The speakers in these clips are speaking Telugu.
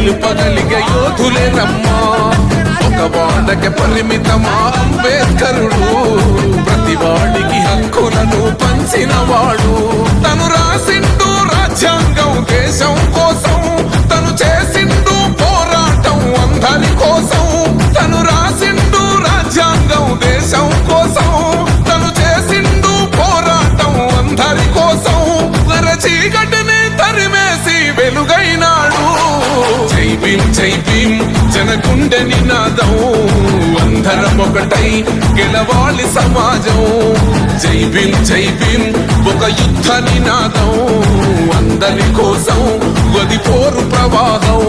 నిలుపగలిగే యోధులే రమ్మా. ఒక వాడకి పరిమితమా అంబేద్కరుడు, ప్రతి వాడికి హక్కులను పంచినవాడు. తను రాసిండు రాజ్యాంగం దేశం కోసం, తను చేసిండు పోరాటం అందరి కోసం. తను రాసిండు రాజ్యాంగం దేశం కోసం, తను చేసిండు పోరాటం అందరి కోసం. చీకటిని తరిమేసి వెలుగైనాడు. జై భీమ్ జై భీమ్ జనగుండె నినాదం, అందరం ఒకటై గెలవాలి సమాజం. జై భీమ్ జై భీమ్ ఒక యుద్ధ నినాదం, అందరి కోసం గది పోరు ప్రవాహం.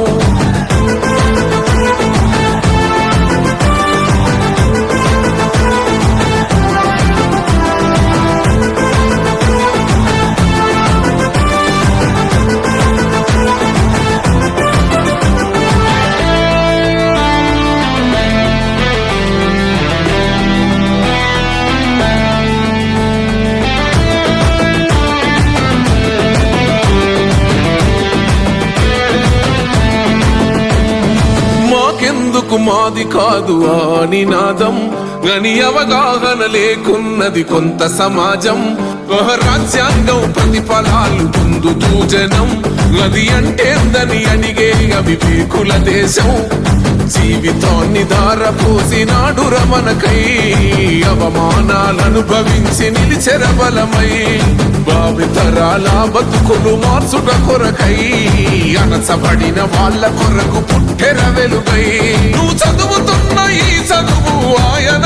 మాకెందుకు మాది కాదు ఆ నినాదం, గని అవగాహన లేకున్నది కొంత సమాజం. రాజ్యాంగం ప్రతిఫలాలు పొందుతూ జనం, అది అంటేందని అడిగే అవివేకుల దేశం. జీవితాన్ని ధారపోసినాడు రమణకై, అవమానాలనుభవించి నిలిచెర బలమై. భావితరాల బతుకులు మార్చుట కొరకై, అనసబడిన వాళ్ళ కొరకు పుట్టెర వెలుగై. నువ్వు చదువుతున్న ఈ చదువు ఆయన